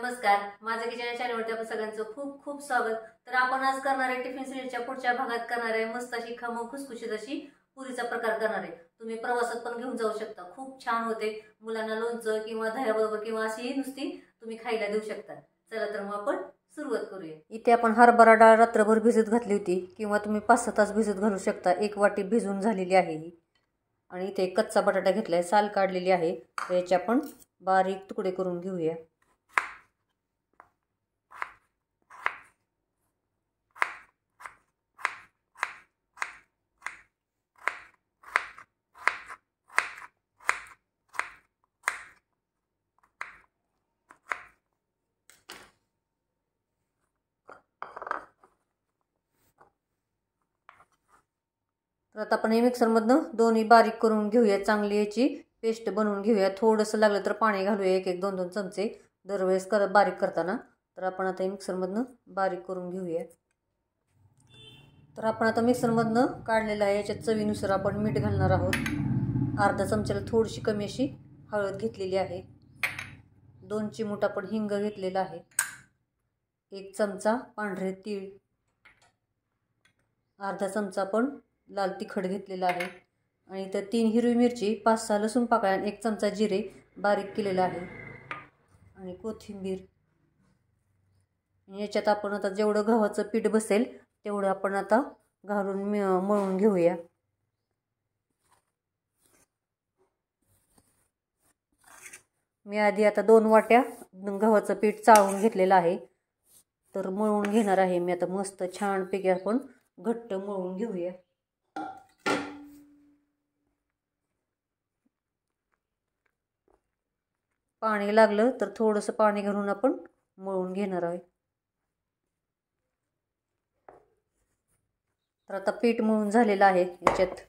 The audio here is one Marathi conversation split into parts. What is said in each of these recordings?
नमस्कार, माझं किचन चॅनलवरती आपण सगळ्यांचं खूप खूप स्वागत। तर आपण आज करणार आहे टिफिन सिलेटच्या पुढच्या भागात करणार आहे मस्त अशी खमंग खुसखुशीत अशी पुरीचा प्रकार करणार आहे। तुम्ही प्रवासात पण घेऊन जाऊ शकता, खूप छान होते। मुलांना लोणचं किंवा दह्याबरोबर किंवा अशी नुसती तुम्ही खायला देऊ शकता। चला तर मग आपण सुरुवात करूया। इथे आपण हरभरा डाळ रात्रभर भिजत घातली होती किंवा तुम्ही 5-6 तास भिजत घालू शकता। 1 वाटी भिजून झालेली आहे ही। आणि इथे कच्चा बटाटा घेतलाय, साल काढलेली आहे, याचे आपण बारीक तुकडे करून घेऊया। तर आता आपण हे मिक्सरमधनं दोन्ही बारीक करून घेऊया, चांगली याची पेस्ट बनवून घेऊया। थोडंसं लागलं तर पाणी घालूया, 1-2 चमचे दरवेळेस बारीक करताना। तर आपण आता हे मिक्सरमधनं बारीक करून घेऊया। तर आपण आता मिक्सरमधनं काढलेलं आहे, याच्यात चवीनुसार आपण मीठ घालणार आहोत। अर्धा चमच्याला थोडीशी कमी अशी हळद घेतलेली आहे। 2 चिमूट आपण हिंग घेतलेला आहे। 1 चमचा पांढरे तीळ, अर्धा चमचा आपण लाल तिखट घेतलेला आहे, आणि इथं 3 हिरवी मिरची, 5-6 लसूण पाकळ्या आणि 1 चमचा जिरे बारीक केलेला आहे, आणि कोथिंबीर। याच्यात आपण आता जेवढं गव्हाचं पीठ बसेल तेवढं आपण आता घालून मळून घेऊया। मी आधी आता 2 वाट्या गव्हाचं पीठ चाळून घेतलेलं आहे, तर मळून घेणार आहे मी आता मस्त छानपैकी आपण घट्ट मळून घेऊया। पाणी लागलं तर थोडंसं पाणी घालून आपण मळून घेणार आहे। तर आता पीठ मळून झालेलं आहे। याच्यात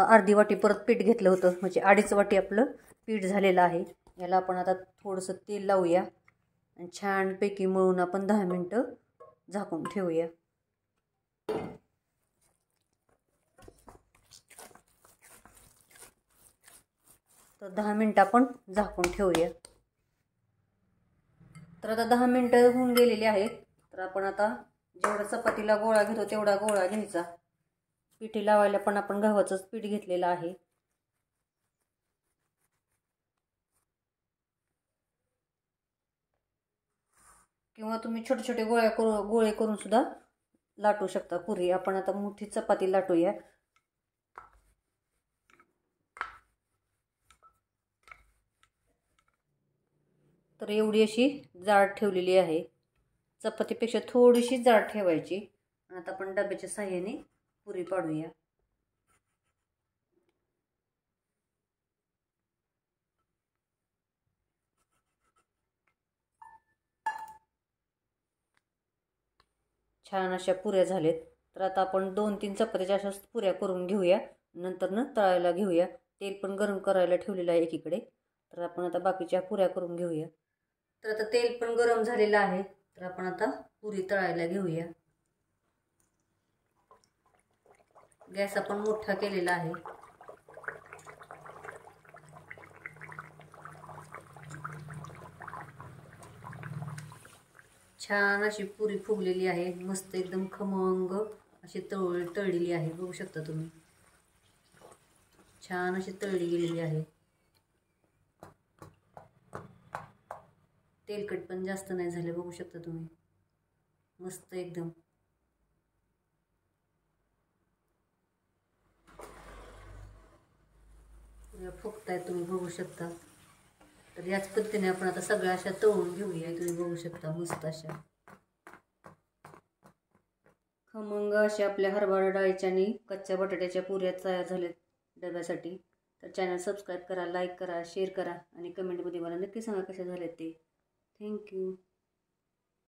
अर्धी वाटी परत पीठ घेतलं होतं, म्हणजे 2.5 वाटी आपलं पीठ झालेलं आहे। याला आपण आता थोडंसं तेल लावूया आणि छानपैकी मळून आपण 10 मिनिटं झाकून ठेवूया। तर 10 मिनिटं आपण झाकून ठेवूया। तर आता 10 मिनिटं होऊन गेलेली आहेत। तर आपण आता जेवढा चपातीला गोळा घेतो तेवढा गोळा घ्यायचा। पिठी लावायला पण आपण गव्हाचंच पीठ घेतलेलं आहे। किंवा तुम्ही छोटे छोटे गोळे करून सुद्धा लाटू शकता पुरी। आपण आता मोठी चपाती लाटूया। तर एवढी अशी जाड ठेवलेली आहे, चपातीपेक्षा थोडीशी जाड ठेवायची। आता आपण डब्याच्या साहाय्याने पुरी पाडूया। छान अशा पुऱ्या झालेत। तर आता आपण 2-3 चपात्याच्या अशा पुऱ्या करून घेऊया, नंतर तळायला घेऊया। तेल पण गरम करायला ठेवलेलं आहे एकीकडे। तर आपण आता बाकीच्या पुऱ्या करून घेऊया। तर आता तेल पण गरम झालेलं आहे, तर आपण आता पुरी तळायला घेऊया। गॅस आपण मोठा केलेला आहे। छान अशी पुरी फुगलेली आहे, मस्त एकदम खमंग अशी तळलेली आहे। बघू शकता तुम्ही, छान अशी तळली गेलेली आहे। तेलकट पण जास्त नाही झाले, बघू शकता तुम्ही, मस्त एकदम। पुऱ्या फुगतायत, तुम्ही बघू शकता। तर याच पद्धतीने आपण आता सगळ्या अशा तळून घेऊया। तुम्ही बघू शकता मस्त अशा खमंग अशा आपल्या हरभरा डाळीच्या आणि कच्च्या बटाट्याच्या पुऱ्या तयार झाल्यात डब्यासाठी। तर चॅनल सबस्क्राईब करा, लाईक करा, शेअर करा, आणि कमेंटमध्ये मला नक्की सांगा कशा झाल्यात ते। थँक्यू।